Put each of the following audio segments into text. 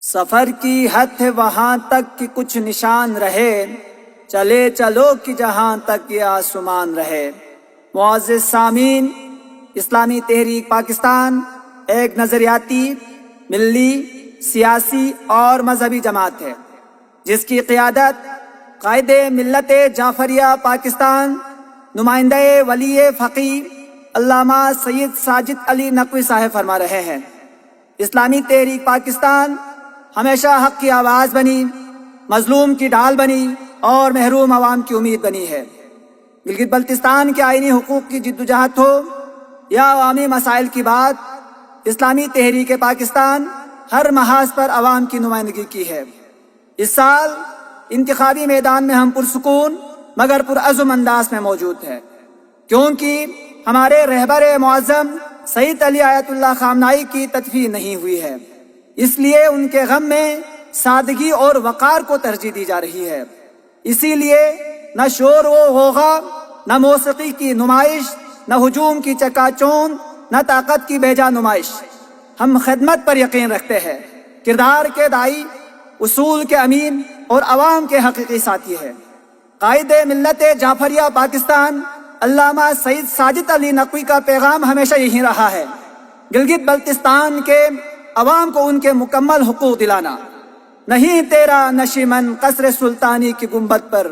سفر کی حد ہے وہاں تک کہ کچھ نشان رہے، چلے چلو کہ جہاں تک یہ آسمان رہے۔ معزز سامعین، اسلامی تحریک پاکستان ایک نظریاتی، ملی، سیاسی اور مذہبی جماعت ہے جس کی قیادت قائد ملت جعفریہ پاکستان، نمائندہ ولی فقیہ علامہ سید ساجد علی نقوی صاحب فرما رہے ہیں۔ اسلامی تحریک پاکستان ہمیشہ حق کی آواز بنی، مظلوم کی ڈھال بنی اور محروم عوام کی امید بنی ہے۔ گلگت بلتستان کے آئینی حقوق کی جدوجہد ہو یا عوامی مسائل کی بات، اسلامی تحریک پاکستان ہر محاذ پر عوام کی نمائندگی کی ہے۔ اس سال انتخابی میدان میں ہم پرسکون مگر پرعزم انداز میں موجود ہیں، کیونکہ ہمارے رہبر معظم سید علی آیت اللہ خامنائی کی تدفین نہیں ہوئی ہے، اس لیے ان کے غم میں سادگی اور وقار کو ترجیح دی جا رہی ہے۔ اسی لیے نہ شور و غوغا، نہ موسیقی کی نمائش، نہ ہجوم کی چکا چوند، نہ طاقت کی بیجا نمائش۔ ہم خدمت پر یقین رکھتے ہیں، کردار کے دائی، اصول کے امین اور عوام کے حقیقی ساتھی ہے۔ قائد ملت جعفریہ پاکستان علامہ سید ساجد علی نقوی کا پیغام ہمیشہ یہی رہا ہے، گلگت بلتستان کے عوام کو ان کے مکمل حقوق دلانا۔ نہیں تیرا نشیمن قصر سلطانی کی گنبد پر،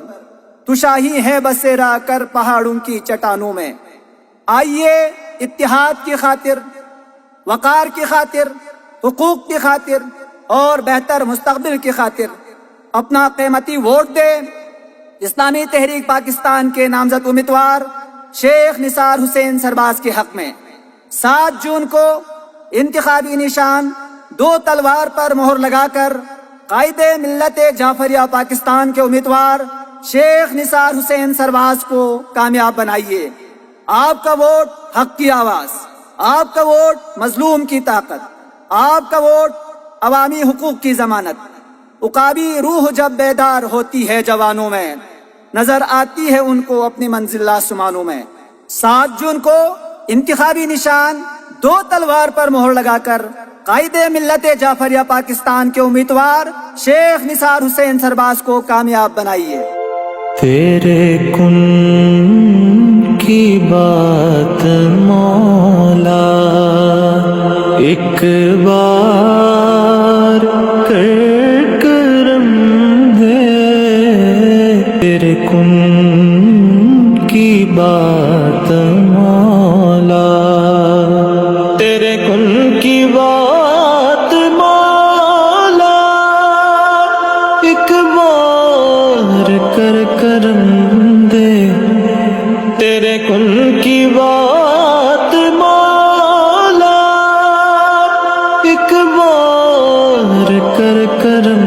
تو شاہی ہے بسیرا کر پہاڑوں کی چٹانوں میں۔ آئیے اتحاد کی خاطر، وقار کی خاطر، حقوق کی خاطر اور بہتر مستقبل کی خاطر اپنا قیمتی ووٹ دے اسلامی تحریک پاکستان کے نامزد امیدوار شیخ نثار حسین سرباز کے حق میں۔ 7 جون کو انتخابی نشان 2 تلوار پر مہر لگا کر قائد ملت جعفریہ پاکستان کے امیدوار شیخ نثار حسین سرباز کو کامیاب بنائیے۔ آپ کا ووٹ حق کی آواز، آپ کا ووٹ مظلوم کی طاقت، آپ کا ووٹ عوامی حقوق کی ضمانت۔ عقابی روح جب بیدار ہوتی ہے جوانوں میں، نظر آتی ہے ان کو اپنی منزل آسمانوں میں۔ 7 جون کو انتخابی نشان 2 تلوار پر مہر لگا کر قائد ملت جعفریہ پاکستان کے امیدوار شیخ نثار حسین سرباز کو کامیاب بنائیے۔ تیرے کن کی بات مولا ایک بار کر کرم دے، تیرے کن کی بات مولا، تیرے کن کی بات مولا ایک بار کر کرم دے، تیرے کن کی بات مولا ایک بار کر کرم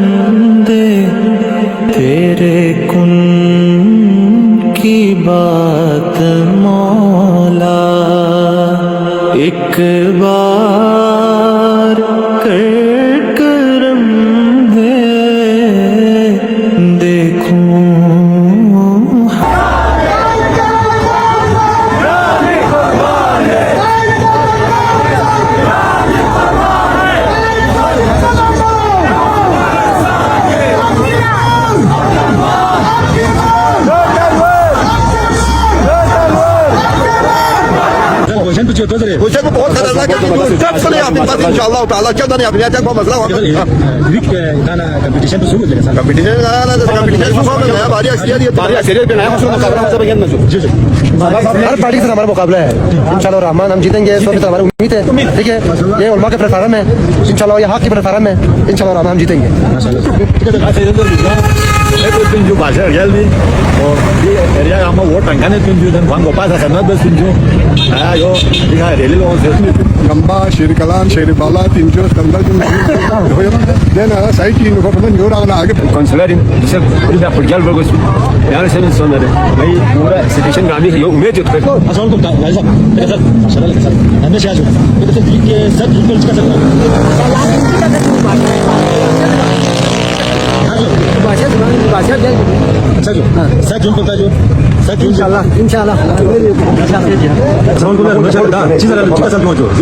دے، تیرے کن کی بات مولا ایک بار کر کرم دے۔ دیکھوں کوشش کو بہت خطرناک ہے، جب سے آپ بات انشاءاللہ تعالی چلتا نہیں اپنے چیک کو مسئلہ ہوگا۔ کمپٹیشن ہر پارٹی سے ہمارا مقابلہ ہے، انشاءاللہ الرحمن ہم جیتیں گے، ہماری امید ہے۔ ٹھیک ہے، یہ علماء کے پلیٹ فارم ہے، انشاءاللہ یہ حق کے پلیٹ فارم ہے، انشاءاللہ الرحمن ہم جیتیں گے۔ tunjuk bahasa Geldi, oh di area yang mau votan kan tunjuk dan bangga pasal karena bertunjuk, ayo jika ada lelong sesuatu. Gamba, Shirikalan, Shiribala, Tinjo, Tanda, then site in Government, you're on a Consular bisa sudah pergi bagus. Yang saya sonare, mai pura situation kami yo umej itu. Asal tu tak, Raisa, dekat, salah dekat. Anda siapa? Kita sedikit ke satu detail juga saja. Bahasa tu, bahasa dia. Saja. Saya jumpa saja.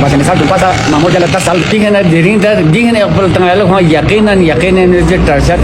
bahasa misal jumpa sa mamud jalan tas sal tinggal na diring dar dingin ay apel tengah lalu yakinan